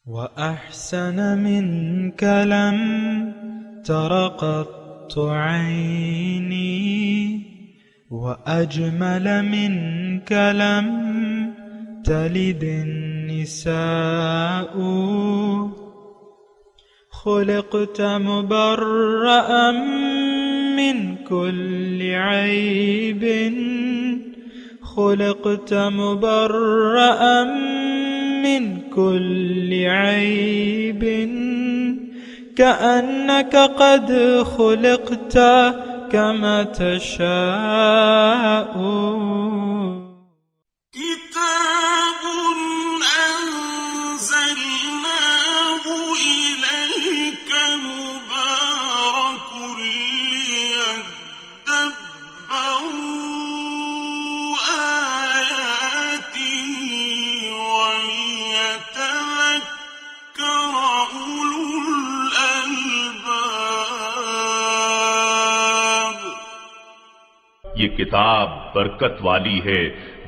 وأحسن منك لم تر قط عيني وأجمل منك لم تلد النساء خلقت مبرأ من كل عيب خلقت مبرأ من كل عيب كأنك قد خلقت كما تشاء كتاب أنزلناه إليك مبارك ليدبروا آياته وليتذكر أولو الألباب۔ یہ کتاب برکت والی ہے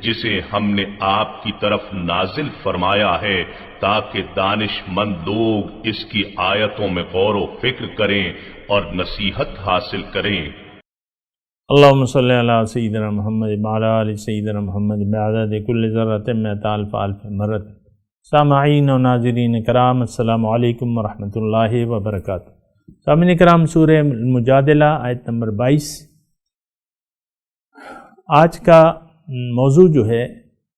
جسے ہم نے آپ کی طرف نازل فرمایا ہے تاکہ دانش مند لوگ اس کی آیتوں میں غور و فکر کریں اور نصیحت حاصل کریں۔ اللہم صلی علی سیدنا محمد وعلی آل سیدنا محمد بعدد کل ذرۃ مئۃ الف مرۃ۔ سامعین و ناظرین کرام، السلام علیکم ورحمۃ اللہ وبرکاتہ۔ سامعین کرام، سورہ المجادلہ آیت نمبر 22۔ آج کا موضوع جو ہے،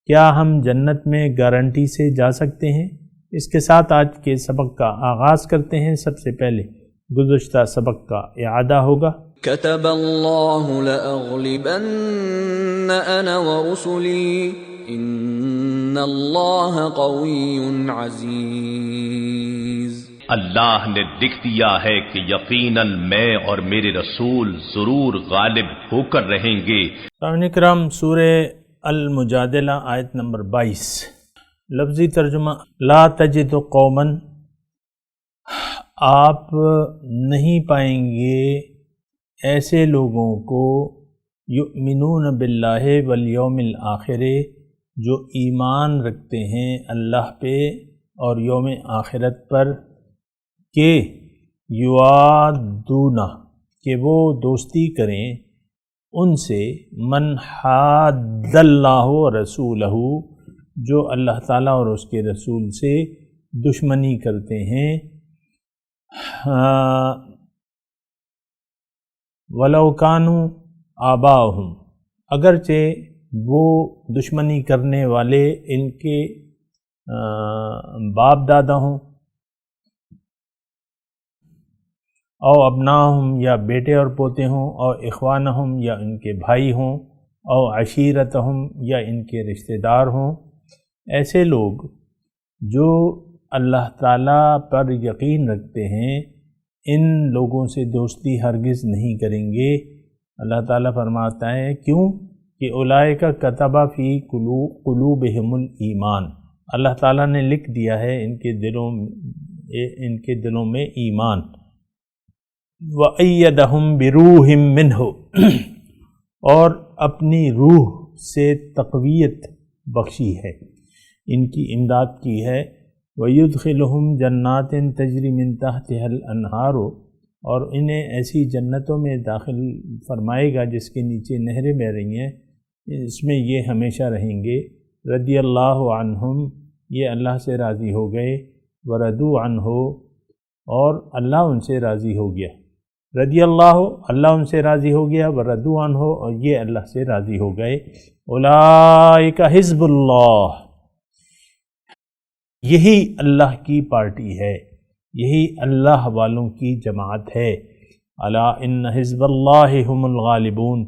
کیا ہم جنت میں گارنٹی سے جا سکتے ہیں؟ اس کے ساتھ آج کے سبق کا آغاز کرتے ہیں۔ سب سے پہلے گزشتہ سبق کا اعادہ ہوگا۔ كتب الله لأغلبن أنا ورسلي إن الله قوي عزيز۔ اللہ نے لکھ دیا ہے کہ یقیناً میں اور میرے رسول ضرور غالب ہو کر رہیں گے۔ سامعین کرام، سورہ المجادلہ آیت نمبر 22۔ لفظی ترجمہ: لا تجد قوما، آپ نہیں پائیں گے ایسے لوگوں کو یؤمنون باللہ والیوم الآخر، جو ایمان رکھتے ہیں اللہ پہ اور یوم آخرت پر، کہ یوادونا، کہ وہ دوستی کریں ان سے، من حاد اللہ و رسولہ، جو اللہ تعالیٰ اور اس کے رسول سے دشمنی کرتے ہیں، وَلَوْ كَانُوا آبَاءَهُمْ، اگرچہ وہ دشمنی کرنے والے ان کے باپ دادا ہوں، او ابناہم، یا بیٹے اور پوتے ہوں، او اخوانہم، یا ان کے بھائی ہوں، او عشیرتہم، یا ان کے رشتہ دار ہوں۔ ایسے لوگ جو اللہ تعالیٰ پر یقین رکھتے ہیں، ان لوگوں سے دوستی ہرگز نہیں کریں گے۔ اللہ تعالیٰ فرماتا ہے کیوں؟ کہ اولئک کتب فی قلوبہم الایمان، اللہ تعالیٰ نے لکھ دیا ہے ان کے دلوں میں ایمان۔ وَأَيَّدَهُمْ بِرُوحٍ مِّنْهُ، اور اپنی روح سے تقویت بخشی ہے، ان کی امداد کی ہے۔ وَيُدْخِلُهُمْ جَنَّاتٍ تَجْرِي مِن تَحْتِهَا الْأَنْهَارُ، اور انہیں ایسی جنتوں میں داخل فرمائے گا جس کے نیچے نہریں بہہ رہی ہیں، اس میں یہ ہمیشہ رہیں گے۔ رضی اللہ عنہم، یہ اللہ سے راضی ہو گئے، وَرَضُوا عَنْهُ، اور اللہ ان سے راضی ہو گیا۔ رضی اللہ، اللہ ان سے راضی ہو گیا، وَرَضُوا عَنْهُ، اور یہ اللہ سے راضی ہو گئے۔ اولئک حزب اللہ، یہی اللہ کی پارٹی ہے، یہی اللہ والوں کی جماعت ہے۔ الا ان حزب اللہ هم الغالبون،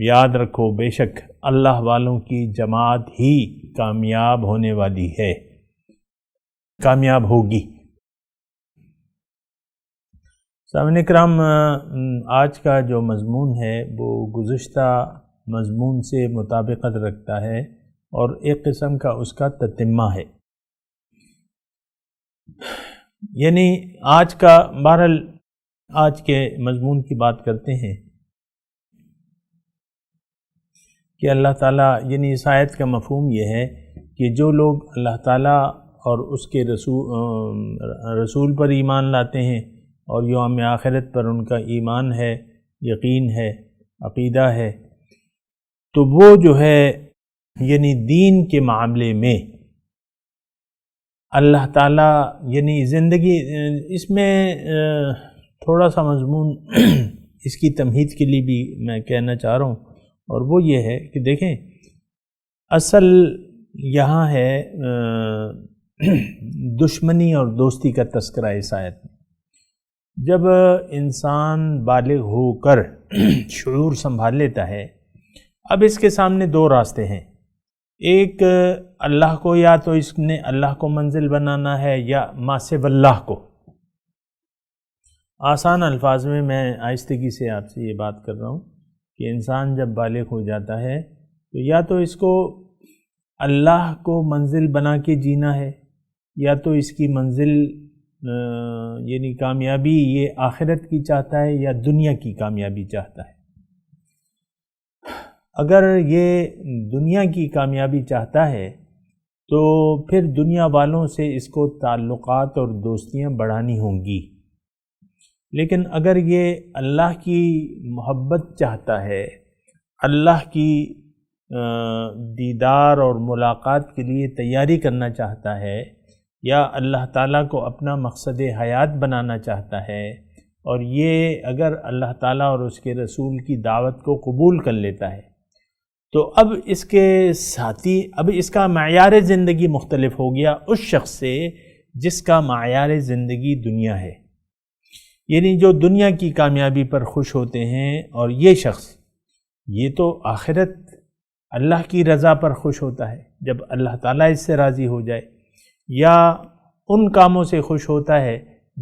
یاد رکھو بے شک اللہ والوں کی جماعت ہی کامیاب ہونے والی ہے، کامیاب ہوگی۔ سامعین کرام، آج کا جو مضمون ہے وہ گزشتہ مضمون سے مطابقت رکھتا ہے اور ایک قسم کا اس کا تتمہ ہے۔ یعنی آج کا، بہرحال آج کے مضمون کی بات کرتے ہیں کہ اللہ تعالیٰ، یعنی اس آیت کا مفہوم یہ ہے کہ جو لوگ اللہ تعالیٰ اور اس کے رسول پر ایمان لاتے ہیں اور یوم آخرت پر ان کا ایمان ہے، یقین ہے، عقیدہ ہے، تو وہ جو ہے یعنی دین کے معاملے میں اللہ تعالیٰ یعنی زندگی، اس میں تھوڑا سا مضمون اس کی تمہید کے لیے بھی میں کہنا چاہ رہا ہوں، اور وہ یہ ہے کہ دیکھیں اصل یہاں ہے دشمنی اور دوستی کا تذکرہ اس آیت میں۔ جب انسان بالغ ہو کر شعور سنبھال لیتا ہے، اب اس کے سامنے دو راستے ہیں، ایک اللہ کو، یا تو اس نے اللہ کو منزل بنانا ہے، یا ما سوی اللہ کو۔ آسان الفاظ میں آہستگی سے آپ سے یہ بات کر رہا ہوں کہ انسان جب بالغ ہو جاتا ہے تو یا تو اس کو اللہ کو منزل بنا کے جینا ہے، یا تو اس کی منزل یعنی کامیابی یہ آخرت کی چاہتا ہے یا دنیا کی کامیابی چاہتا ہے۔ اگر یہ دنیا کی کامیابی چاہتا ہے تو پھر دنیا والوں سے اس کو تعلقات اور دوستیاں بڑھانی ہوں گی، لیکن اگر یہ اللہ کی محبت چاہتا ہے، اللہ کی دیدار اور ملاقات کے لیے تیاری کرنا چاہتا ہے، یا اللہ تعالیٰ کو اپنا مقصد حیات بنانا چاہتا ہے، اور یہ اگر اللہ تعالیٰ اور اس کے رسول کی دعوت کو قبول کر لیتا ہے، تو اب اس کے ساتھی، اب اس کا معیار زندگی مختلف ہو گیا اس شخص سے جس کا معیار زندگی دنیا ہے، یعنی جو دنیا کی کامیابی پر خوش ہوتے ہیں، اور یہ شخص یہ تو آخرت اللہ کی رضا پر خوش ہوتا ہے جب اللہ تعالیٰ اس سے راضی ہو جائے، یا ان کاموں سے خوش ہوتا ہے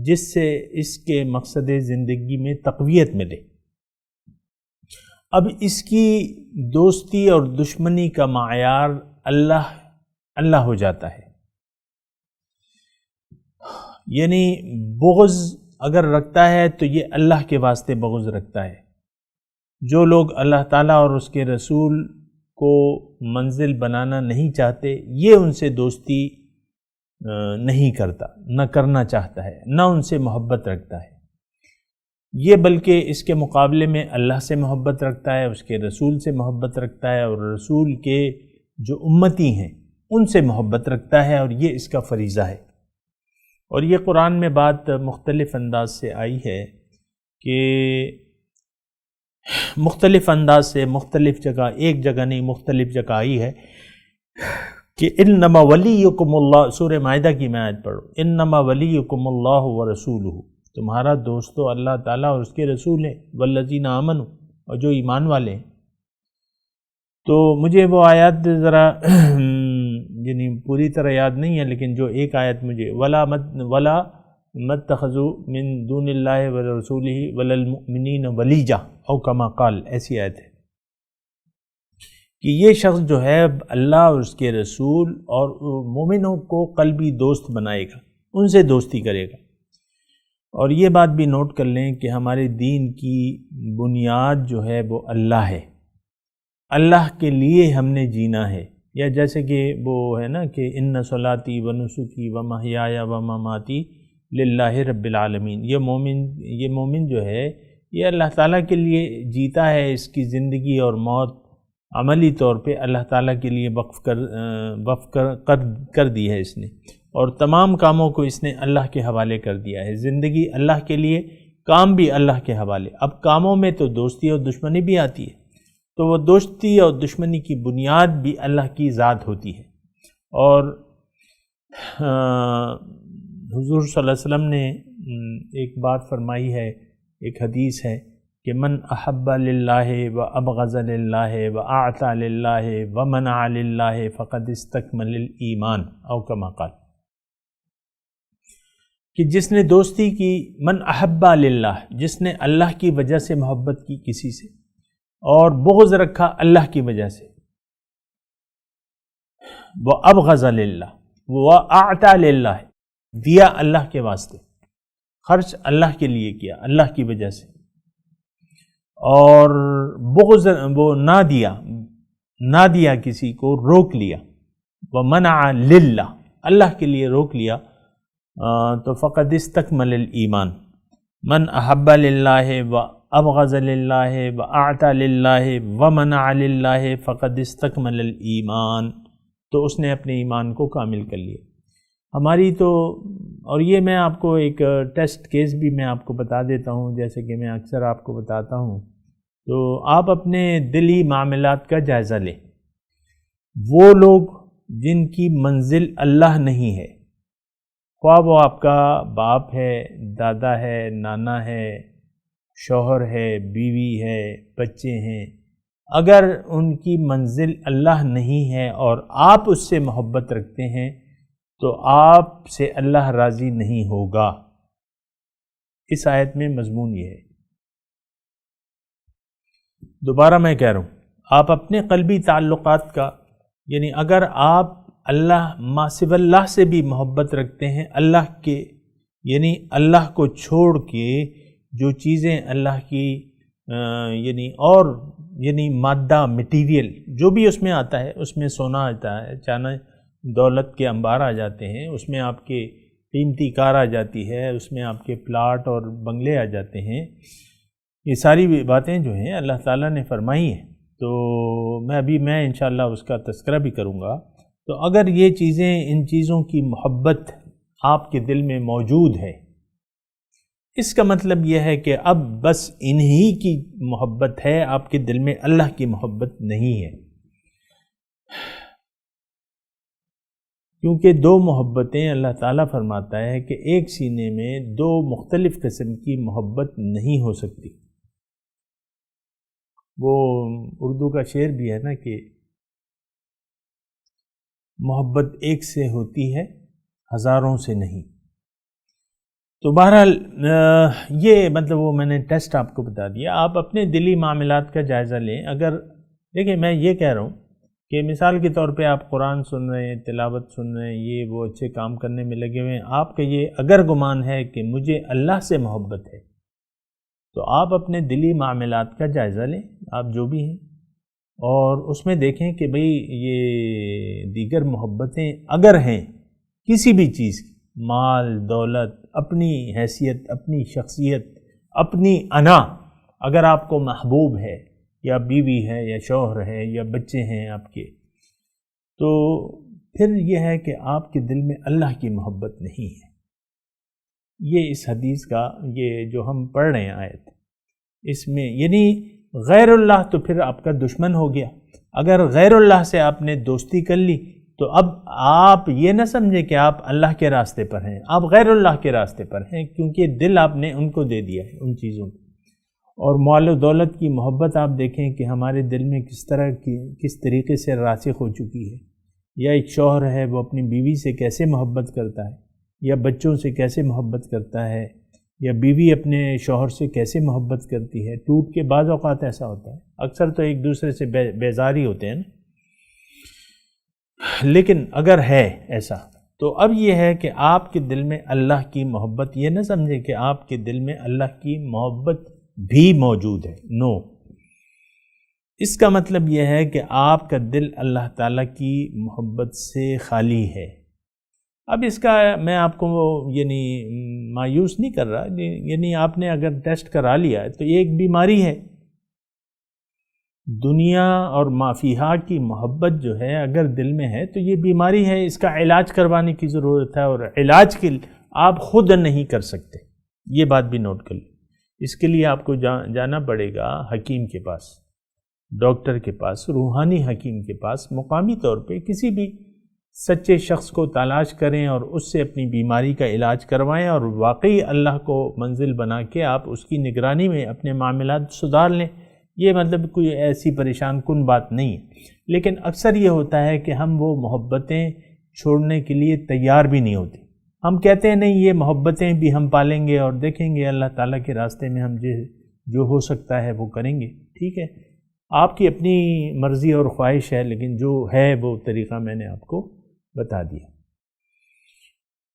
جس سے اس کے مقصد زندگی میں تقویت ملے۔ اب اس کی دوستی اور دشمنی کا معیار اللہ ہو جاتا ہے، یعنی بغض اگر رکھتا ہے تو یہ اللہ کے واسطے بغض رکھتا ہے۔ جو لوگ اللہ تعالیٰ اور اس کے رسول کو منزل بنانا نہیں چاہتے، یہ ان سے دوستی نہیں کرتا، نہ کرنا چاہتا ہے، نہ ان سے محبت رکھتا ہے، یہ بلکہ اس کے مقابلے میں اللہ سے محبت رکھتا ہے، اس کے رسول سے محبت رکھتا ہے، اور رسول کے جو امتی ہیں ان سے محبت رکھتا ہے، اور یہ اس کا فریضہ ہے۔ اور یہ قرآن میں بات مختلف انداز سے آئی ہے کہ مختلف انداز سے مختلف جگہ، ایک جگہ نہیں مختلف جگہ آئی ہے کہ انما ولیکم اللہ، سورہ مائدہ کی میں آیت پڑھو، انما ولیکم اللہ ورسولہ، تمہارا دوست تو اللہ تعالیٰ اور اس کے رسول ہیں، والذین آمنوا، اور جو ایمان والے ہیں۔ تو مجھے وہ آیات ذرا یعنی پوری طرح یاد نہیں ہے، لیکن جو ایک آیت مجھے ولا متخذوا من دون اللہ ورسولہ ولا المؤمنین ولیجا او کما قال، ایسی آیت ہے کہ یہ شخص جو ہے اللہ اور اس کے رسول اور مومنوں کو قلبی دوست بنائے گا، ان سے دوستی کرے گا۔ اور یہ بات بھی نوٹ کر لیں کہ ہمارے دین کی بنیاد جو ہے وہ اللہ ہے، اللہ کے لیے ہم نے جینا ہے، یا جیسے کہ وہ ہے نا کہ ان صلاتی و نسکی و محیایا و مماتی للہ رب العالمین، یہ مومن جو ہے یہ اللہ تعالیٰ کے لیے جیتا ہے، اس کی زندگی اور موت عملی طور پہ اللہ تعالیٰ کے لیے وقف کر دی ہے اس نے، اور تمام کاموں کو اس نے اللہ کے حوالے کر دیا ہے، زندگی اللہ کے لیے، کام بھی اللہ کے حوالے۔ اب کاموں میں تو دوستی اور دشمنی بھی آتی ہے، تو وہ دوستی اور دشمنی کی بنیاد بھی اللہ کی ذات ہوتی ہے۔ اور حضور صلی اللہ علیہ وسلم نے ایک بات فرمائی ہے، ایک حدیث ہے کہ من احب للہ و ابغض للہ و اعطى للہ و منع للہ فقد استکمل الایمان او کما قال، کہ جس نے دوستی کی، من احب للہ، جس نے اللہ کی وجہ سے محبت کی کسی سے، اور بغض رکھا اللہ کی وجہ سے، وہ ابغض للہ، وہ اعطى للہ، دیا اللہ کے واسطے، خرچ اللہ کے لیے کیا اللہ کی وجہ سے، اور بغض وہ نہ دیا کسی کو، روک لیا، وہ منع للہ، اللہ کے لیے روک لیا تو فقد استکمل الایمان، من احب للہ و ابغض للہ و اعطى للہ و منع للہ فقد استکمل الایمان، تو اس نے اپنے ایمان کو کامل کر لیا۔ ہماری تو، اور یہ میں آپ کو ایک ٹیسٹ کیس بھی میں آپ کو بتا دیتا ہوں، جیسے کہ میں اکثر آپ کو بتاتا ہوں، تو آپ اپنے دلی معاملات کا جائزہ لیں۔ وہ لوگ جن کی منزل اللہ نہیں ہے، خواہ وہ آپ کا باپ ہے، دادا ہے، نانا ہے، شوہر ہے، بیوی ہے، بچے ہیں، اگر ان کی منزل اللہ نہیں ہے اور آپ اس سے محبت رکھتے ہیں تو آپ سے اللہ راضی نہیں ہوگا۔ اس آیت میں مضمون یہ ہے۔ دوبارہ میں کہہ رہا ہوں، آپ اپنے قلبی تعلقات کا، یعنی اگر آپ ما سوا اللہ سے بھی محبت رکھتے ہیں، اللہ کے، یعنی اللہ کو چھوڑ کے جو چیزیں اللہ کی یعنی مادہ، مٹیریل جو بھی اس میں آتا ہے، اس میں سونا آتا ہے، چاندی، دولت کے انبار آ جاتے ہیں، اس میں آپ کے قیمتی کار آ جاتی ہے، اس میں آپ کے پلاٹ اور بنگلے آ جاتے ہیں، یہ ساری باتیں جو ہیں اللہ تعالیٰ نے فرمائی ہیں۔ تو میں انشاءاللہ اس کا تذکرہ بھی کروں گا۔ تو اگر یہ چیزیں، ان چیزوں کی محبت آپ کے دل میں موجود ہے، اس کا مطلب یہ ہے کہ اب بس انہی کی محبت ہے، آپ کے دل میں اللہ کی محبت نہیں ہے، کیونکہ دو محبتیں اللہ تعالیٰ فرماتا ہے کہ ایک سینے میں دو مختلف قسم کی محبت نہیں ہو سکتی۔ وہ اردو کا شعر بھی ہے نا کہ محبت ایک سے ہوتی ہے، ہزاروں سے نہیں۔ تو بہرحال یہ مطلب وہ میں نے ٹیسٹ آپ کو بتا دیا۔ آپ اپنے دلی معاملات کا جائزہ لیں۔ اگر دیکھیں، میں یہ کہہ رہا ہوں کہ مثال کے طور پہ آپ قرآن سن رہے ہیں، تلاوت سن رہے ہیں، یہ وہ اچھے کام کرنے میں لگے ہوئے ہیں، آپ کا یہ اگر گمان ہے کہ مجھے اللہ سے محبت ہے، تو آپ اپنے دلی معاملات کا جائزہ لیں، آپ جو بھی ہیں، اور اس میں دیکھیں کہ بھئی یہ دیگر محبتیں اگر ہیں کسی بھی چیز کی، مال، دولت، اپنی حیثیت، اپنی شخصیت، اپنی انا، اگر آپ کو محبوب ہے، یا بیوی ہے، یا شوہر ہے، یا بچے ہیں آپ کے، تو پھر یہ ہے کہ آپ کے دل میں اللہ کی محبت نہیں ہے۔ یہ اس حدیث کا، یہ جو ہم پڑھ رہے ہیں آیت، اس میں یعنی غیر اللہ تو پھر آپ کا دشمن ہو گیا۔ اگر غیر اللہ سے آپ نے دوستی کر لی تو اب آپ یہ نہ سمجھیں کہ آپ اللہ کے راستے پر ہیں، آپ غیر اللہ کے راستے پر ہیں، کیونکہ دل آپ نے ان کو دے دیا ہے، ان چیزوں کو۔ اور مال و دولت کی محبت آپ دیکھیں کہ ہمارے دل میں کس طریقے سے راسخ ہو چکی ہے۔ یا ایک شوہر ہے، وہ اپنی بیوی سے کیسے محبت کرتا ہے، یا بچوں سے کیسے محبت کرتا ہے، یا بیوی اپنے شوہر سے کیسے محبت کرتی ہے۔ ٹوٹ کے بعض اوقات ایسا ہوتا ہے، اکثر تو ایک دوسرے سے بیزار ہی ہوتے ہیں نا، لیکن اگر ہے ایسا تو اب یہ ہے کہ آپ کے دل میں اللہ کی محبت، یہ نہ سمجھیں کہ آپ کے دل میں اللہ کی محبت بھی موجود ہے، نو، اس کا مطلب یہ ہے کہ آپ کا دل اللہ تعالیٰ کی محبت سے خالی ہے۔ اب اس کا میں آپ کو یعنی مایوس نہیں کر رہا، یعنی آپ نے اگر ٹیسٹ کرا لیا ہے تو یہ ایک بیماری ہے۔ دنیا اور مافیہا کی محبت جو ہے اگر دل میں ہے تو یہ بیماری ہے، اس کا علاج کروانے کی ضرورت ہے، اور علاج کے آپ خود نہیں کر سکتے، یہ بات بھی نوٹ کر لیں۔ اس کے لیے آپ کو جانا پڑے گا حکیم کے پاس، ڈاکٹر کے پاس، روحانی حکیم کے پاس، مقامی طور پہ کسی بھی سچے شخص کو تلاش کریں اور اس سے اپنی بیماری کا علاج کروائیں، اور واقعی اللہ کو منزل بنا کے آپ اس کی نگرانی میں اپنے معاملات سدھار لیں۔ یہ مطلب کوئی ایسی پریشان کن بات نہیں ہے، لیکن اکثر یہ ہوتا ہے کہ ہم وہ محبتیں چھوڑنے کے لیے تیار بھی نہیں ہوتے۔ ہم کہتے ہیں نہیں، یہ محبتیں بھی ہم پالیں گے اور دیکھیں گے اللہ تعالیٰ کے راستے میں ہم جو ہو سکتا ہے وہ کریں گے۔ ٹھیک ہے، آپ کی اپنی مرضی اور خواہش ہے، لیکن جو ہے وہ طریقہ میں نے آپ کو بتا دیا۔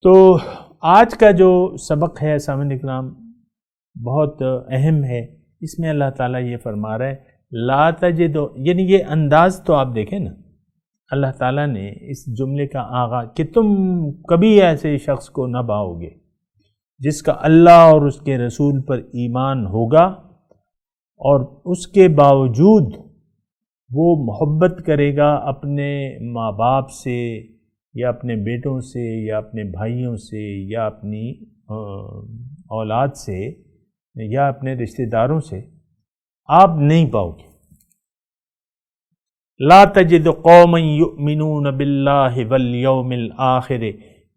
تو آج کا جو سبق ہے سامعین اکرام بہت اہم ہے۔ اس میں اللہ تعالیٰ یہ فرما رہا ہے لا تجدو، یعنی یہ انداز تو آپ دیکھیں نا، اللہ تعالیٰ نے اس جملے کا آغاز کہ تم کبھی ایسے شخص کو نہ پاؤ گے جس کا اللہ اور اس کے رسول پر ایمان ہوگا اور اس کے باوجود وہ محبت کرے گا اپنے ماں باپ سے یا اپنے بیٹوں سے یا اپنے بھائیوں سے یا اپنی اولاد سے یا اپنے رشتہ داروں سے، آپ نہیں پاؤ گے۔ لا تجد قوما یؤمنون باللہ والیوم الآخر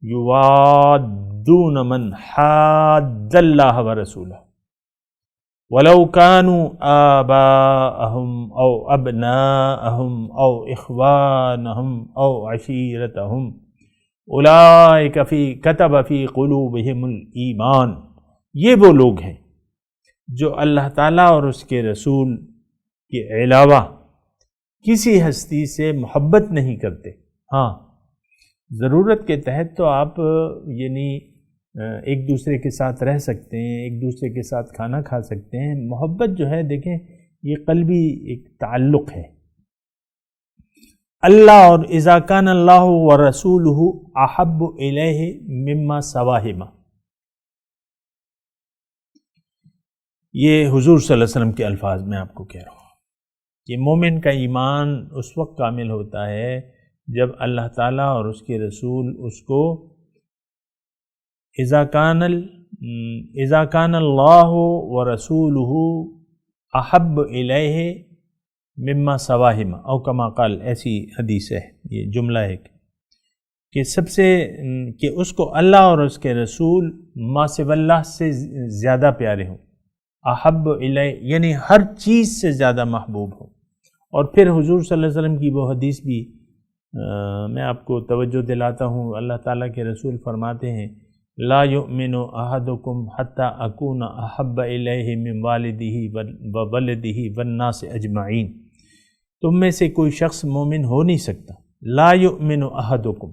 یوادون من حاد اللہ ورسولہ ولو كانوا آباءهم او ابناءهم او اخوانهم او عشیرتهم اولئک کتب فی قلوبہم الایمان۔ یہ وہ لوگ ہیں جو اللہ تعالیٰ اور اس کے رسول کے علاوہ کسی ہستی سے محبت نہیں کرتے۔ ہاں، ضرورت کے تحت تو آپ یعنی ایک دوسرے کے ساتھ رہ سکتے ہیں، ایک دوسرے کے ساتھ کھانا کھا سکتے ہیں۔ محبت جو ہے دیکھیں یہ قلبی ایک تعلق ہے۔ اللہ اور اذا کان اللہ ورسولہ احب الیہ مما سواہما، یہ حضور صلی اللہ علیہ وسلم کے الفاظ میں آپ کو کہہ رہا ہوں کہ مومن کا ایمان اس وقت کامل ہوتا ہے جب اللہ تعالیٰ اور اس کے رسول اس کو اذا کان اللہ ورسولہ احب الیہ مما سواہما او کما قال، ایسی حدیث ہے، یہ جملہ ہے کہ سب سے کہ اس کو اللہ اور اس کے رسول ما سوا اللہ سے زیادہ پیارے ہوں، احب الیہ یعنی ہر چیز سے زیادہ محبوب ہو۔ اور پھر حضور صلی اللہ علیہ وسلم کی وہ حدیث بھی میں آپ کو توجہ دلاتا ہوں، اللہ تعالیٰ کے رسول فرماتے ہیں لا یؤمن احدکم حتی اکون احب الیہ من والدہ وولدہ والناس اجمعین، تم میں سے کوئی شخص مومن ہو نہیں سکتا، لا یؤمن احدکم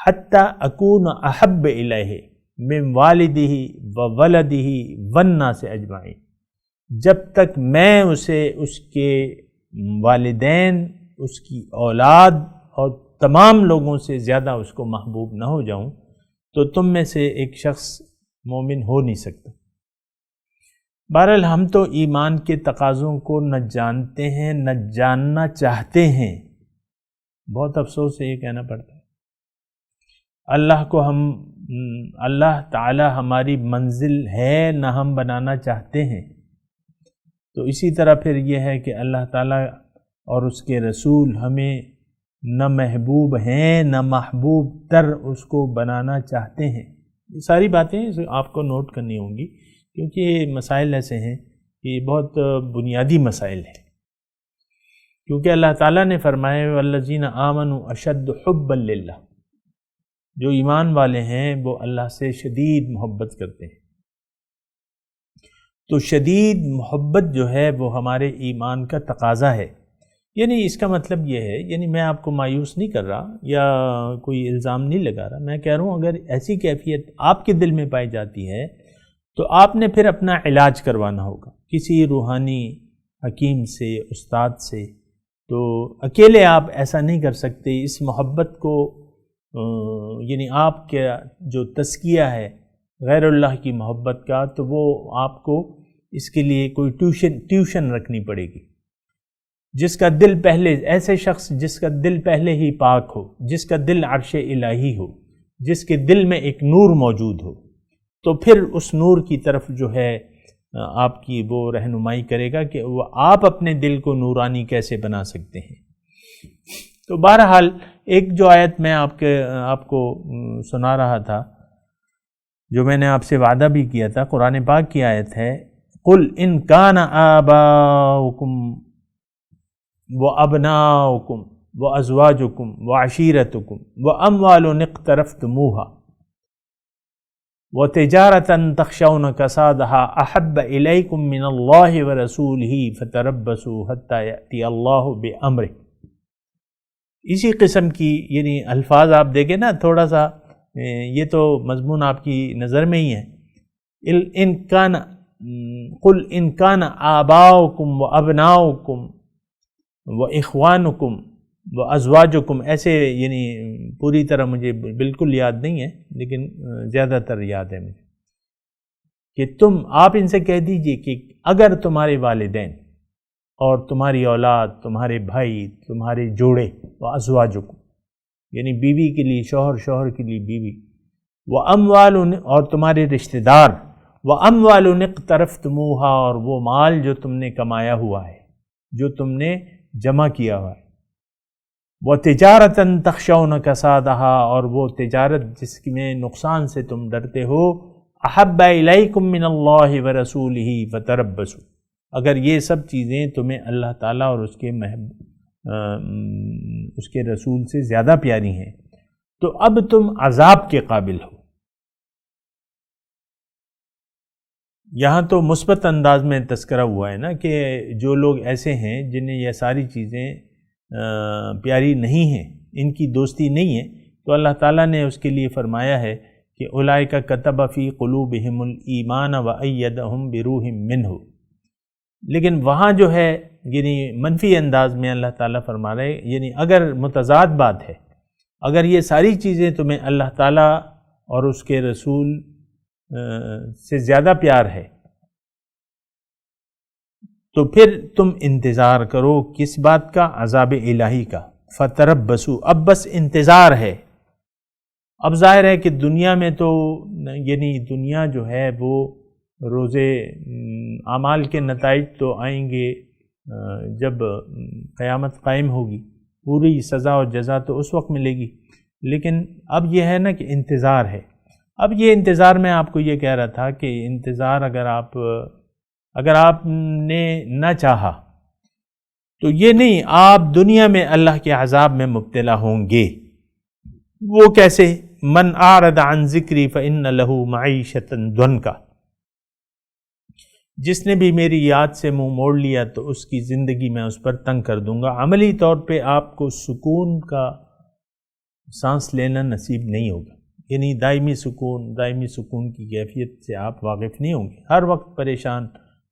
حتی اکون احب الیہ من والدہ وولدہ والناس اجمعین، جب تک میں اسے اس کے والدین، اس کی اولاد اور تمام لوگوں سے زیادہ اس کو محبوب نہ ہو جاؤں تو تم میں سے ایک شخص مومن ہو نہیں سکتا۔ بہرحال ہم تو ایمان کے تقاضوں کو نہ جانتے ہیں نہ جاننا چاہتے ہیں، بہت افسوس سے یہ کہنا پڑتا ہے۔ اللہ تعالی ہماری منزل ہے نہ ہم بنانا چاہتے ہیں، تو اسی طرح پھر یہ ہے کہ اللہ تعالیٰ اور اس کے رسول ہمیں نہ محبوب ہیں نہ محبوب تر اس کو بنانا چاہتے ہیں۔ یہ ساری باتیں آپ کو نوٹ کرنی ہوں گی کیونکہ یہ مسائل ایسے ہیں کہ یہ بہت بنیادی مسائل ہیں، کیونکہ اللہ تعالیٰ نے فرمایا والذین آمنوا اشد حبا للہ، جو ایمان والے ہیں وہ اللہ سے شدید محبت کرتے ہیں۔ تو شدید محبت جو ہے وہ ہمارے ایمان کا تقاضا ہے۔ یعنی اس کا مطلب یہ ہے، یعنی میں آپ کو مایوس نہیں کر رہا یا کوئی الزام نہیں لگا رہا، میں کہہ رہا ہوں اگر ایسی کیفیت آپ کے دل میں پائی جاتی ہے تو آپ نے پھر اپنا علاج کروانا ہوگا کسی روحانی حکیم سے، استاد سے۔ تو اکیلے آپ ایسا نہیں کر سکتے، اس محبت کو یعنی آپ کا جو تزکیہ ہے غیر اللہ کی محبت کا، تو وہ آپ کو اس کے لیے کوئی ٹیوشن رکھنی پڑے گی۔ جس کا دل پہلے، ایسے شخص جس کا دل پہلے ہی پاک ہو، جس کا دل عرش الہی ہو، جس کے دل میں ایک نور موجود ہو، تو پھر اس نور کی طرف جو ہے آپ کی وہ رہنمائی کرے گا کہ وہ آپ اپنے دل کو نورانی کیسے بنا سکتے ہیں۔ تو بہرحال ایک جو آیت میں آپ کو سنا رہا تھا، جو میں نے آپ سے وعدہ بھی کیا تھا، قرآن پاک کی آیت ہے قُلْ إِنْ كَانَ آبَاؤُكُمْ وَأَبْنَاؤُكُمْ وَأَزْوَاجُكُمْ وَعَشِيرَتُكُمْ وَأَمْوَالٌ اقْتَرَفْتُمُوهَا وَتِجَارَةً تَخْشَوْنَ كَسَادَهَا أَحَبَّ إِلَيْكُمْ مِنَ اللَّهِ وَرَسُولِهِ فَتَرَبَّصُوا حَتَّى يَأْتِيَ اللَّهُ بِأَمْرِهِ۔ اسی قسم کی یعنی الفاظ آپ دیکھیں نا، تھوڑا سا یہ تو مضمون آپ کی نظر میں ہی ہے۔ قُلْ إِنْ كَانَ آبَاؤُكُمْ وَأَبْنَاؤُكُمْ وَإِخْوَانُكُمْ وہ ازواجکم ایسے یعنی پوری طرح مجھے بالکل یاد نہیں ہے لیکن زیادہ تر یاد ہے مجھے کہ آپ ان سے کہہ دیجئے کہ اگر تمہارے والدین اور تمہاری اولاد، تمہارے بھائی، تمہارے جوڑے، وہ ازواجکم یعنی بیوی کے لیے شوہر، شوہر کے لیے بیوی، وہ اموال اور تمہارے رشتہ دار، وہ اموال اقترفتموہا اور وہ مال جو تم نے کمایا ہوا ہے، جو تم نے جمع کیا ہوا ہے، وہ تجارتاً تخشون کسادہا اور وہ تجارت جس میں نقصان سے تم ڈرتے ہو، احب الیکم من اللہ ورسولہ فتربصوا، اگر یہ سب چیزیں تمہیں اللہ تعالیٰ اور اس کے رسول سے زیادہ پیاری ہیں تو اب تم عذاب کے قابل ہو۔ یہاں تو مثبت انداز میں تذکرہ ہوا ہے نا کہ جو لوگ ایسے ہیں جنہیں یہ ساری چیزیں پیاری نہیں ہیں، ان کی دوستی نہیں ہے، تو اللہ تعالیٰ نے اس کے لیے فرمایا ہے کہ اولئک کتب فی قلوبہم الایمان وایدہم بروح منہ، لیکن وہاں جو ہے یعنی منفی انداز میں اللہ تعالیٰ فرما رہے یعنی اگر متضاد بات ہے، اگر یہ ساری چیزیں تمہیں اللہ تعالیٰ اور اس کے رسول سے زیادہ پیار ہے تو پھر تم انتظار کرو کس بات کا؟ عذاب الہی کا۔ فتربصوا، اب بس انتظار ہے۔ اب ظاہر ہے کہ دنیا میں تو یعنی دنیا جو ہے وہ روزے اعمال کے نتائج تو آئیں گے جب قیامت قائم ہوگی، پوری سزا اور جزا تو اس وقت ملے گی، لیکن اب یہ ہے نا کہ انتظار ہے۔ اب یہ انتظار میں آپ کو یہ کہہ رہا تھا کہ انتظار اگر آپ نے نہ چاہا تو یہ نہیں آپ دنیا میں اللہ کے عذاب میں مبتلا ہوں گے۔ وہ کیسے؟ من اعرض عن ذکری فإن له معیشۃ ضنکا، جس نے بھی میری یاد سے منہ موڑ لیا تو اس کی زندگی میں اس پر تنگ کر دوں گا۔ عملی طور پہ آپ کو سکون کا سانس لینا نصیب نہیں ہوگا، یعنی دائمی سکون کی کیفیت سے آپ واقف نہیں ہوں گے۔ ہر وقت پریشان،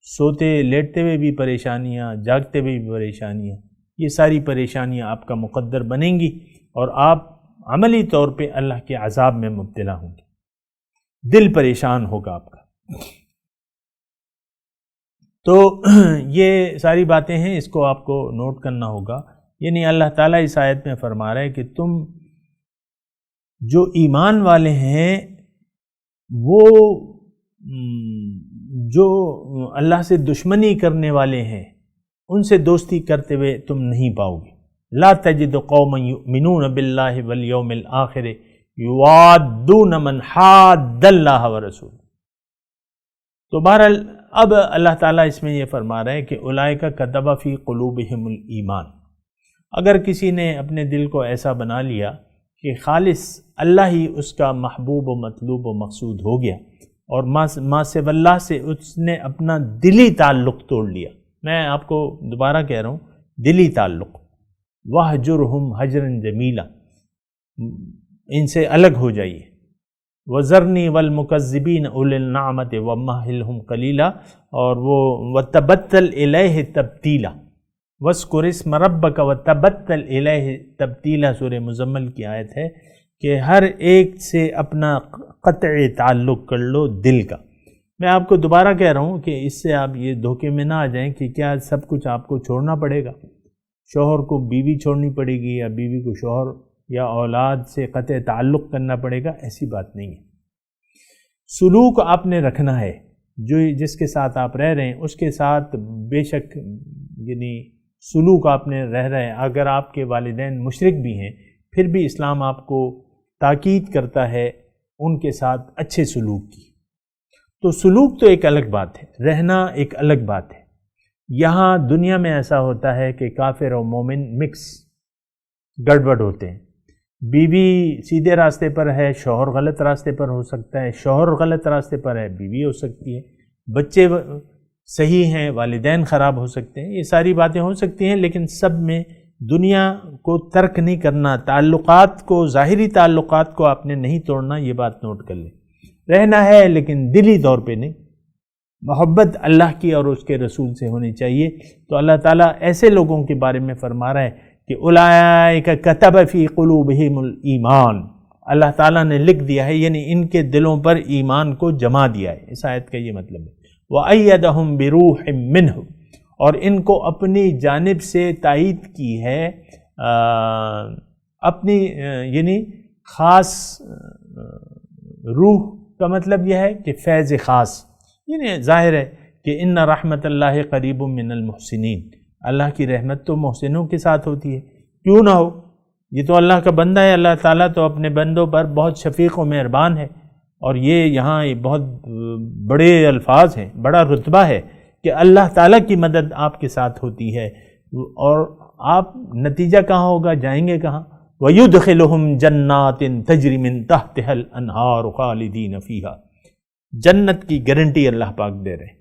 سوتے لیٹتے ہوئے بھی پریشانیاں، جاگتے ہوئے بھی پریشانیاں، یہ ساری پریشانیاں آپ کا مقدر بنیں گی اور آپ عملی طور پہ اللہ کے عذاب میں مبتلا ہوں گے، دل پریشان ہوگا آپ کا۔ تو یہ ساری باتیں ہیں، اس کو آپ کو نوٹ کرنا ہوگا۔ یعنی اللہ تعالیٰ اس آیت میں فرما رہا ہے کہ تم جو ایمان والے ہیں وہ جو اللہ سے دشمنی کرنے والے ہیں ان سے دوستی کرتے ہوئے تم نہیں پاؤ گے۔ لا تجد قوما یؤمنون باللہ والیوم الآخر یوادون من حاد اللہ ورسولہ۔ تو بہرحال اب اللہ تعالیٰ اس میں یہ فرما رہا ہے کہ اولئک کتب فی قلوبہم الایمان، اگر کسی نے اپنے دل کو ایسا بنا لیا کہ خالص اللہ ہی اس کا محبوب و مطلوب و مقصود ہو گیا اور ما سوی اللہ سے اس نے اپنا دلی تعلق توڑ لیا، میں آپ کو دوبارہ کہہ رہا ہوں دلی تعلق، وَاہْجُرْهُمْ حَجْرًا جَمِيلًا، ان سے الگ ہو جائیے، وَذَرْنِي وَالْمُكَذِّبِينَ أُولِي النَّعْمَةِ وَمَهِّلْهُمْ قَلِيلًا، اور وہ وَتَبَتَّلْ إِلَيْهِ تَبْتِيلًا وَاذْكُرِ اسْمَ رَبَّكَ وَتَبَتَّلْ إِلَيْهِ تَبْتِيلًا، سورہ مزمل کی آیت ہے کہ ہر ایک سے اپنا قطع تعلق کر لو دل کا۔ میں آپ کو دوبارہ کہہ رہا ہوں کہ اس سے آپ یہ دھوکے میں نہ آ جائیں کہ کیا سب کچھ آپ کو چھوڑنا پڑے گا، شوہر کو بیوی چھوڑنی پڑے گی یا بیوی کو شوہر یا اولاد سے قطع تعلق کرنا پڑے گا، ایسی بات نہیں ہے۔ سلوک آپ نے رکھنا ہے، جس کے ساتھ آپ رہ رہے ہیں اس کے ساتھ بے شک یعنی سلوک آپ نے رہ رہے ہیں۔ اگر آپ کے والدین مشرک بھی ہیں پھر بھی اسلام آپ کو تاکید کرتا ہے ان کے ساتھ اچھے سلوک کی۔ تو سلوک تو ایک الگ بات ہے، رہنا ایک الگ بات ہے۔ یہاں دنیا میں ایسا ہوتا ہے کہ کافر اور مومن مکس گڑبڑ ہوتے ہیں، بیوی سیدھے راستے پر ہے، شوہر غلط راستے پر ہو سکتا ہے، شوہر غلط راستے پر ہے، بیوی ہو سکتی ہے، بچے صحیح ہیں، والدین خراب ہو سکتے ہیں، یہ ساری باتیں ہو سکتی ہیں، لیکن سب میں دنیا کو ترک نہیں کرنا، تعلقات کو، ظاہری تعلقات کو آپ نے نہیں توڑنا، یہ بات نوٹ کر لیں۔ رہنا ہے لیکن دلی طور پہ نہیں، محبت اللہ کی اور اس کے رسول سے ہونی چاہیے۔ تو اللہ تعالیٰ ایسے لوگوں کے بارے میں فرما رہا ہے کہ اولئک کتب فی قلوبہم الایمان، اللہ تعالیٰ نے لکھ دیا ہے، یعنی ان کے دلوں پر ایمان کو جما دیا ہے، اس آیت کا یہ مطلب ہے۔ وَأَيَّدَهُمْ بِرُوحٍ مِّنْهُ، اور ان کو اپنی جانب سے تائید کی ہے، اپنی یعنی خاص روح کا مطلب یہ ہے کہ فیض خاص، یعنی ظاہر ہے کہ ان رحمت اللہ قریب من المحسنین، اللہ کی رحمت تو محسنوں کے ساتھ ہوتی ہے، کیوں نہ ہو، یہ تو اللہ کا بندہ ہے، اللہ تعالیٰ تو اپنے بندوں پر بہت شفیق و مہربان ہے، اور یہ یہاں بہت بڑے الفاظ ہیں، بڑا رتبہ ہے کہ اللہ تعالیٰ کی مدد آپ کے ساتھ ہوتی ہے، اور آپ نتیجہ کہاں ہوگا، جائیں گے کہاں؟ وَيُدْخِلُهُمْ جَنَّاتٍ تَجْرِي مِن تَحْتِهَا الْأَنْهَارُ خَالِدِينَ فِيهَا، جنت کی گارنٹی اللہ پاک دے رہے ہیں۔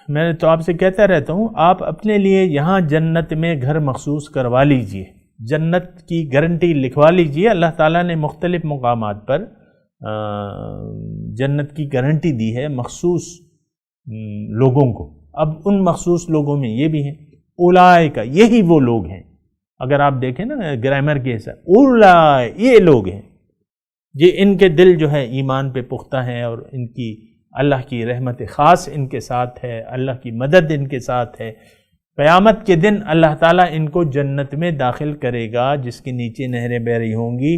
میں تو آپ سے کہتا رہتا ہوں، آپ اپنے لیے یہاں جنت میں گھر مخصوص کروا لیجئے، جنت کی گارنٹی لکھوا لیجئے، اللہ تعالیٰ نے مختلف مقامات پر جنت کی گارنٹی دی ہے مخصوص لوگوں کو۔ اب ان مخصوص لوگوں میں یہ بھی ہیں، اولئک، یہی وہ لوگ ہیں، اگر آپ دیکھیں نا گرامر کے حساب، اولئک یہ لوگ ہیں، یہ ان کے دل جو ہے ایمان پہ پختہ ہیں، اور ان کی اللہ کی رحمت خاص ان کے ساتھ ہے، اللہ کی مدد ان کے ساتھ ہے۔ قیامت کے دن اللہ تعالیٰ ان کو جنت میں داخل کرے گا جس کے نیچے نہریں بہ رہی ہوں گی،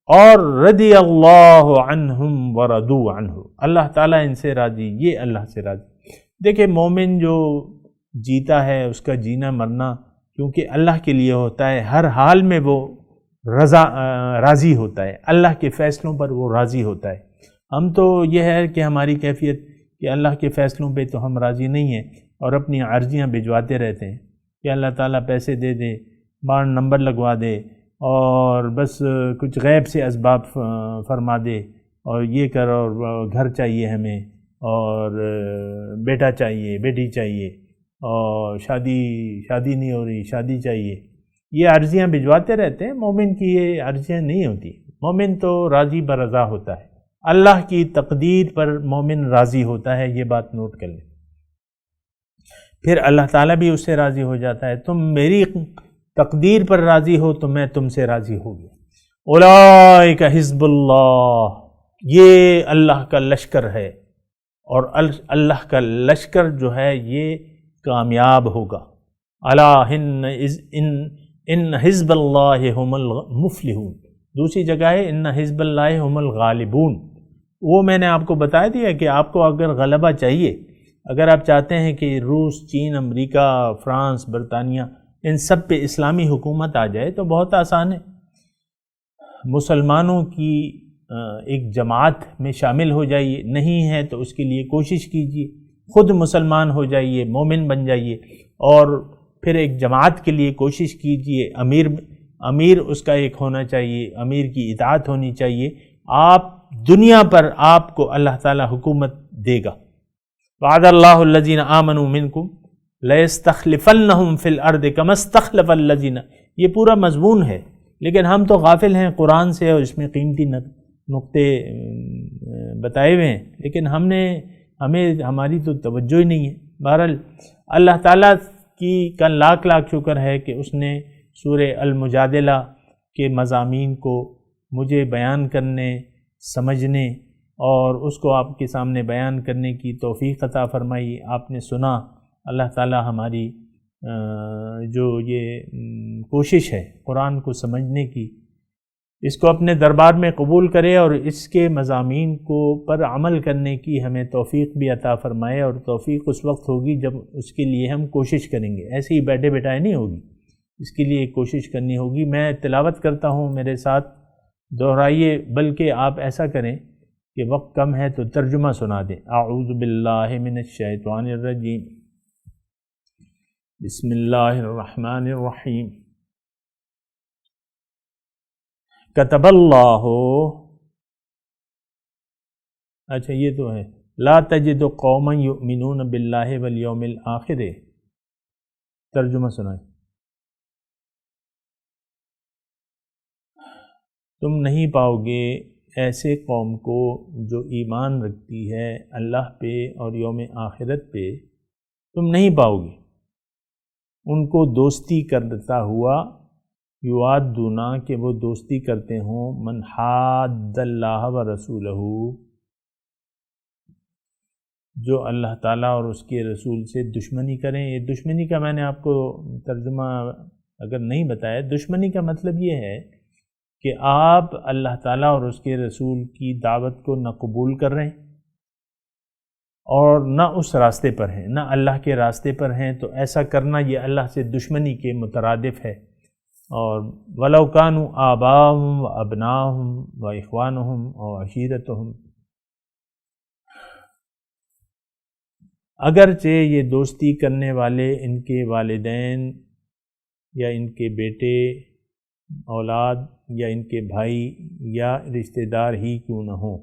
اور رضی اللہ عنہم ورضوا عنہ، اللہ تعالیٰ ان سے راضی، یہ اللہ سے راضی۔ دیکھیں مومن جو جیتا ہے اس کا جینا مرنا کیونکہ اللہ کے لیے ہوتا ہے، ہر حال میں وہ راضی ہوتا ہے، اللہ کے فیصلوں پر وہ راضی ہوتا ہے۔ ہم تو یہ ہے کہ ہماری کیفیت کہ اللہ کے فیصلوں پہ تو ہم راضی نہیں ہیں، اور اپنی عرضیاں بھجواتے رہتے ہیں کہ اللہ تعالیٰ پیسے دے دے، بانڈ نمبر لگوا دے، اور بس کچھ غیب سے اسباب فرما دے، اور یہ کر، اور گھر چاہیے ہمیں، اور بیٹا چاہیے، بیٹی چاہیے، اور شادی نہیں ہو رہی، شادی چاہیے، یہ عرضیاں بھجواتے رہتے ہیں۔ مومن کی یہ عرضیاں نہیں ہوتی، مومن تو راضی برضا ہوتا ہے، اللہ کی تقدیر پر مومن راضی ہوتا ہے، یہ بات نوٹ کر لیں، پھر اللہ تعالیٰ بھی اس سے راضی ہو جاتا ہے۔ تم میری تقدیر پر راضی ہو تو میں تم سے راضی ہو گیا۔ اولئک حزب اللہ، یہ اللہ کا لشکر ہے، اور اللہ کا لشکر جو ہے یہ کامیاب ہوگا۔ الا ان حزب اللہ هم المفلحون، دوسری جگہ ہے ان حزب اللہ هم الغالبون۔ وہ میں نے آپ کو بتا دیا کہ آپ کو اگر غلبہ چاہیے، اگر آپ چاہتے ہیں کہ روس، چین، امریکہ، فرانس، برطانیہ، ان سب پہ اسلامی حکومت آ جائے تو بہت آسان ہے، مسلمانوں کی ایک جماعت میں شامل ہو جائیے، نہیں ہے تو اس کے لیے کوشش کیجیے، خود مسلمان ہو جائیے، مومن بن جائیے، اور پھر ایک جماعت کے لیے کوشش کیجیے، امیر اس کا ایک ہونا چاہیے، امیر کی اطاعت ہونی چاہیے، آپ دنیا پر آپ کو اللہ تعالی حکومت دے گا۔ وعد اللہ الذین آمنوا منکم لَيَسْتَخْلِفَنَّهُمْ فِي الْأَرْضِ كَمَا اسْتَخْلَفَ الَّذِينَ، یہ پورا مضمون ہے، لیکن ہم تو غافل ہیں قرآن سے، اور اس میں قیمتی نقطے بتائے ہوئے ہیں، لیکن ہماری تو توجہ ہی نہیں ہے۔ بہرحال اللہ تعالیٰ کی کا لاکھ شکر ہے کہ اس نے سورہ المجادلہ کے مضامین کو مجھے بیان کرنے، سمجھنے، اور اس کو آپ کے سامنے بیان کرنے کی توفیق عطا فرمائی۔ آپ نے سنا، اللہ تعالیٰ ہماری جو یہ کوشش ہے قرآن کو سمجھنے کی، اس کو اپنے دربار میں قبول کرے، اور اس کے مضامین کو پر عمل کرنے کی ہمیں توفیق بھی عطا فرمائے۔ اور توفیق اس وقت ہوگی جب اس کے لیے ہم کوشش کریں گے، ایسے ہی بیٹھے بیٹھائے نہیں ہوگی، اس کے لیے کوشش کرنی ہوگی۔ میں تلاوت کرتا ہوں، میرے ساتھ دہرائیے، بلکہ آپ ایسا کریں کہ وقت کم ہے تو ترجمہ سنا دیں۔ اعوذ باللہ من الشیطان الرجیم، بسم اللہ الرحمن الرحیم۔ کتب اللہ، اچھا یہ تو ہے، لا تجد قوما یؤمنون باللہ والیوم الآخر، ترجمہ سنائیں۔ تم نہیں پاؤ گے ایسے قوم کو جو ایمان رکھتی ہے اللہ پہ اور یوم آخرت پہ، تم نہیں پاؤ گے۔ ان کو دوستی کرتا ہوا، یوادونا کہ وہ دوستی کرتے ہوں، من حاد اللہ و رسولہ، جو اللہ تعالیٰ اور اس کے رسول سے دشمنی کریں۔ یہ دشمنی کا میں نے آپ کو ترجمہ اگر نہیں بتایا، دشمنی کا مطلب یہ ہے کہ آپ اللہ تعالیٰ اور اس کے رسول کی دعوت کو نہ قبول کر رہے ہیں اور نہ اس راستے پر ہیں، نہ اللہ کے راستے پر ہیں، تو ایسا کرنا یہ اللہ سے دشمنی کے مترادف ہے۔ اور وَلَوْ كَانُوا آبَاءَهُمْ وَأَبْنَاءَهُمْ وَإِخْوَانُهُمْ وَعَشِيرَتُهُمْ، اگرچہ یہ دوستی کرنے والے ان کے والدین یا ان کے بیٹے، اولاد یا ان کے بھائی یا رشتہ دار ہی کیوں نہ ہوں۔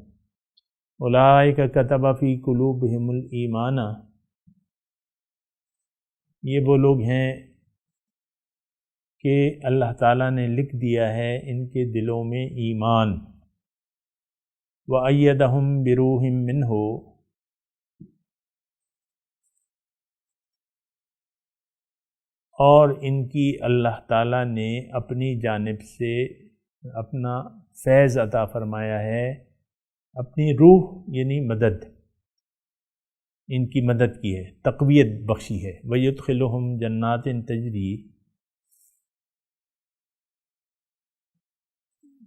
اولئک کتب فی قلوبہم الایمان، یہ وہ لوگ ہیں کہ اللہ تعالیٰ نے لکھ دیا ہے ان کے دلوں میں ایمان۔ وَأَيَّدَهُمْ بِرُوحٍ مِّنْهُ، اور ان کی اللہ تعالیٰ نے اپنی جانب سے اپنا فیض عطا فرمایا ہے، اپنی روح یعنی مدد، ان کی مدد کی ہے، تقویت بخشی ہے۔ وَيُدْخِلُهُمْ جَنَّاتٍ تَجْرِي،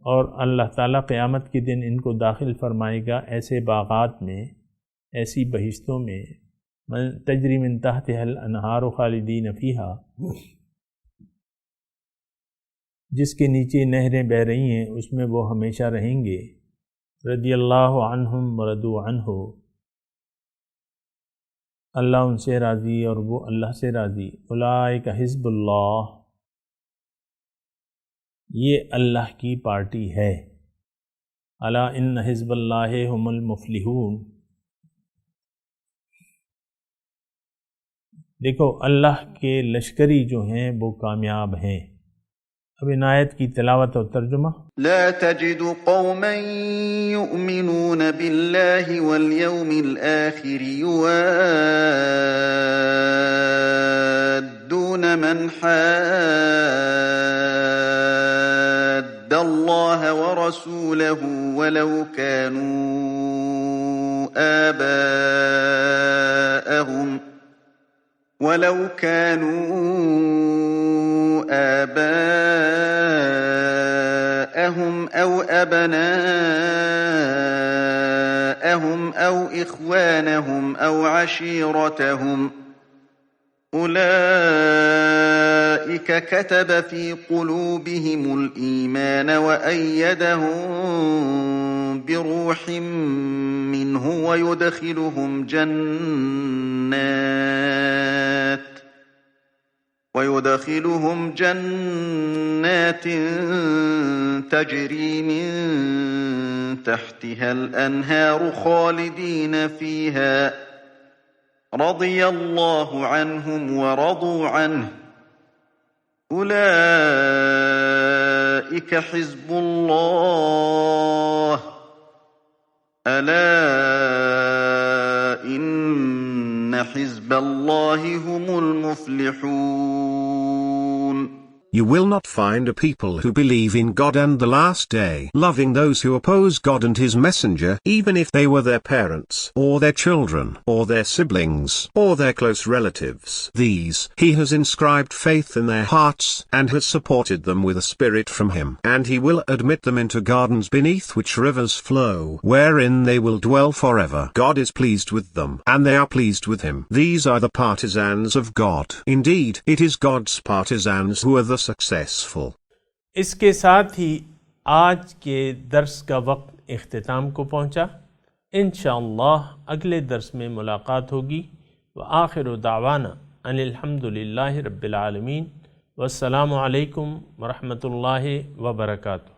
اور اللہ تعالیٰ قیامت کے دن ان کو داخل فرمائے گا ایسے باغات میں، ایسی بہشتوں میں، تجری من تحتها الانہار خالدین فیہا، جس کے نیچے نہریں بہہ رہی ہیں، اس میں وہ ہمیشہ رہیں گے۔ رضی اللہ عنہم ورضوا عنہ، اللہ ان سے راضی اور وہ اللہ سے راضی۔ اولئک حزب اللہ، یہ اللہ کی پارٹی ہے۔ الا ان حزب اللہ هم المفلحون، دیکھو اللہ کے لشکری جو ہیں وہ کامیاب ہیں۔ اب ان آیت کی تلاوت اور ترجمہ۔ لا تجد قوما يؤمنون بالله واليوم الآخر يوادون من حاد الله ورسوله ولو كانوا آباءهم أو أبناءهم أو إخوانهم أو عشيرتهم، أولئك كتب في قلوبهم الإيمان وأيدهم بروح منه ويدخلهم جنات تجري من تحتها الأنهار خالدين فيها، رضي الله عنهم ورضوا عنه، أولئك حزب الله، ألا إن حزب الله هم المفلحون۔ You will not find a people who believe in God and the last day, loving those who oppose God and His Messenger, even if they were their parents, or their children, or their siblings, or their close relatives. These, He has inscribed faith in their hearts, and has supported them with a spirit from Him. And He will admit them into gardens beneath which rivers flow, wherein they will dwell forever. God is pleased with them, and they are pleased with Him. These are the partisans of God. Indeed, it is God's partisans who are the successful۔ اس کے ساتھ ہی آج کے درس کا وقت اختتام کو پہنچا۔ انشاءاللہ اگلے درس میں ملاقات ہوگی۔ وآخر دعوانا ان الحمدللہ رب العالمین، والسلام علیکم ورحمۃ اللہ وبرکاتہ۔